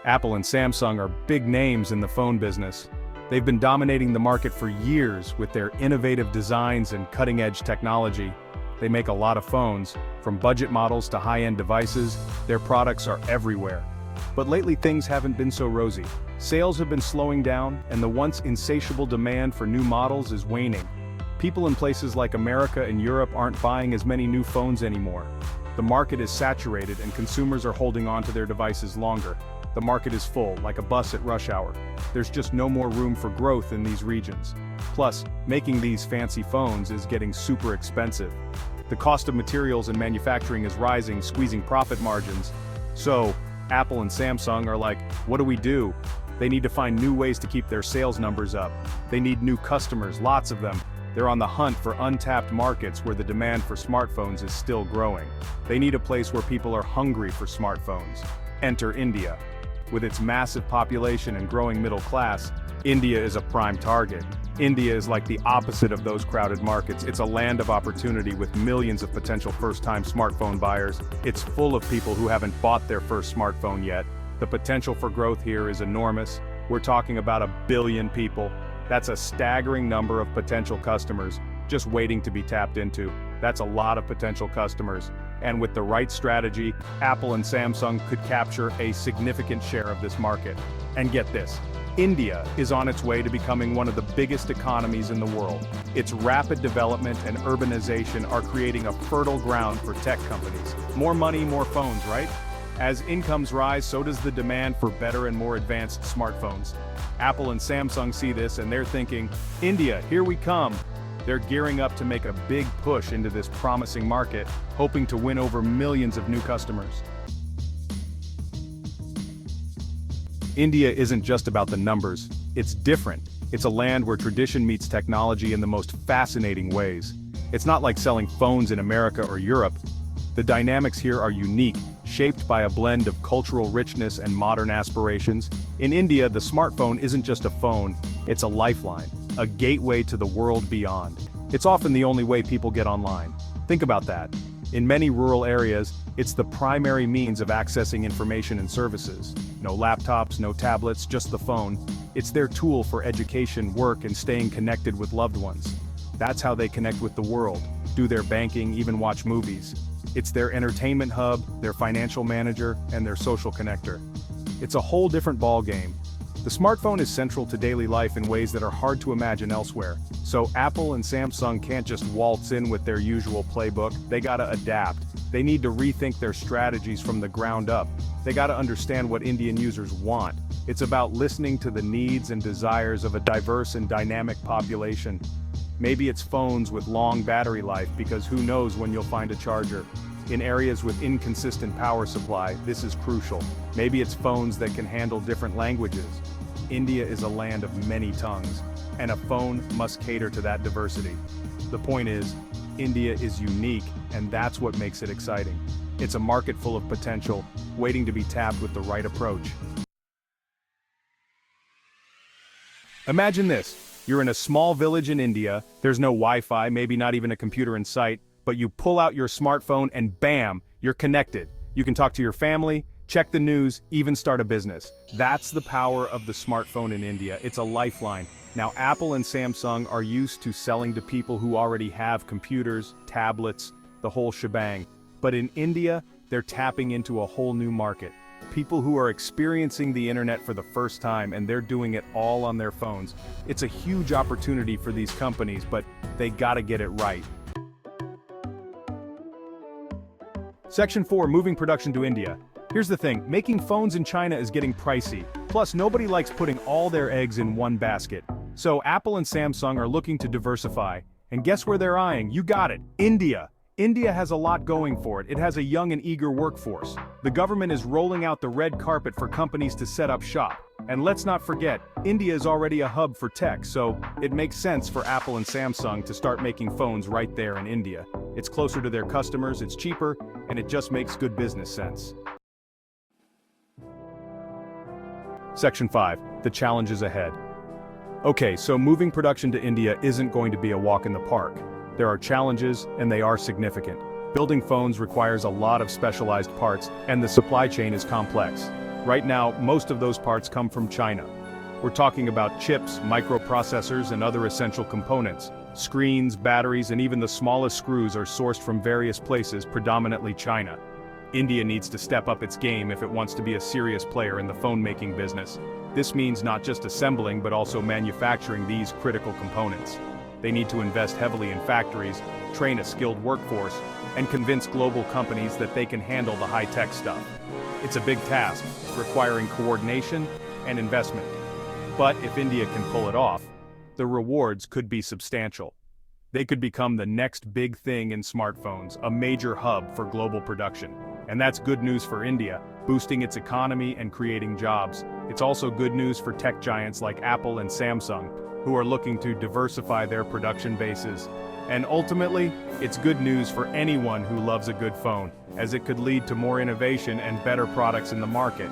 Apple and Samsung are big names in the phone business. They've been dominating the market for years with their innovative designs and cutting-edge technology. They make a lot of phones, from budget models to high-end devices. Their products are everywhere. But lately things haven't been so rosy. Sales have been slowing down, and the once insatiable demand for new models is waning. People in places like America and Europe aren't buying as many new phones anymore. The market is saturated and consumers are holding on to their devices longer. The market is full, like a bus at rush hour. There's just no more room for growth in these regions. Plus, making these fancy phones is getting super expensive. The cost of materials and manufacturing is rising, squeezing profit margins. So, Apple and Samsung are like, what do we do? They need to find new ways to keep their sales numbers up. They need new customers, lots of them. They're on the hunt for untapped markets where the demand for smartphones is still growing. They need a place where people are hungry for smartphones. Enter India. With its massive population and growing middle class, India is a prime target. India is like the opposite of those crowded markets. It's a land of opportunity with millions of potential first-time smartphone buyers. It's full of people who haven't bought their first smartphone yet. The potential for growth here is enormous. We're talking about 1 billion people. That's a staggering number of potential customers just waiting to be tapped into. That's a lot of potential customers. And with the right strategy, Apple and Samsung could capture a significant share of this market. And get this, India is on its way to becoming one of the biggest economies in the world. Its rapid development and urbanization are creating a fertile ground for tech companies. More money, more phones, right? As incomes rise, so does the demand for better and more advanced smartphones. Apple and Samsung see this and they're thinking, India, here we come. They're gearing up to make a big push into this promising market, hoping to win over millions of new customers. India isn't just about the numbers, it's different. It's a land where tradition meets technology in the most fascinating ways. It's not like selling phones in America or Europe. The dynamics here are unique, shaped by a blend of cultural richness and modern aspirations. In India, the smartphone isn't just a phone, it's a lifeline. A gateway to the world beyond. It's often the only way people get online. Think about that. In many rural areas, it's the primary means of accessing information and services. No laptops, no tablets, just the phone. It's their tool for education, work, and staying connected with loved ones. That's how they connect with the world, do their banking, even watch movies. It's their entertainment hub, their financial manager, and their social connector. It's a whole different ballgame. The smartphone is central to daily life in ways that are hard to imagine elsewhere. So Apple and Samsung can't just waltz in with their usual playbook, they gotta adapt. They need to rethink their strategies from the ground up. They gotta understand what Indian users want. It's about listening to the needs and desires of a diverse and dynamic population. Maybe it's phones with long battery life because who knows when you'll find a charger. In areas with inconsistent power supply, this is crucial. Maybe it's phones that can handle different languages. India is a land of many tongues, and a phone must cater to that diversity. The point is, India is unique, and that's what makes it exciting. It's a market full of potential, waiting to be tapped with the right approach. Imagine this, you're in a small village in India, there's no Wi-Fi, maybe not even a computer in sight, but you pull out your smartphone and bam, you're connected. You can talk to your family, check the news, even start a business. That's the power of the smartphone in India. It's a lifeline. Now Apple and Samsung are used to selling to people who already have computers, tablets, the whole shebang. But in India, they're tapping into a whole new market. People who are experiencing the internet for the first time and they're doing it all on their phones. It's a huge opportunity for these companies, but they gotta get it right. Section 4, moving production to India. Here's the thing, making phones in China is getting pricey. Plus, nobody likes putting all their eggs in one basket. So Apple and Samsung are looking to diversify. And guess where they're eyeing? You got it, India. India has a lot going for it. It has a young and eager workforce. The government is rolling out the red carpet for companies to set up shop. And let's not forget, India is already a hub for tech, so it makes sense for Apple and Samsung to start making phones right there in India. It's closer to their customers, it's cheaper, and it just makes good business sense. Section 5, the challenges ahead. Okay, so moving production to India isn't going to be a walk in the park. There are challenges, and they are significant. Building phones requires a lot of specialized parts, and the supply chain is complex. Right now, most of those parts come from China. We're talking about chips, microprocessors, and other essential components. Screens, batteries, and even the smallest screws are sourced from various places, predominantly China. India needs to step up its game if it wants to be a serious player in the phone-making business. This means not just assembling but also manufacturing these critical components. They need to invest heavily in factories, train a skilled workforce, and convince global companies that they can handle the high-tech stuff. It's a big task, requiring coordination and investment. But if India can pull it off, the rewards could be substantial. They could become the next big thing in smartphones, a major hub for global production. And that's good news for India, boosting its economy and creating jobs. It's also good news for tech giants like Apple and Samsung, who are looking to diversify their production bases. And ultimately, it's good news for anyone who loves a good phone, as it could lead to more innovation and better products in the market.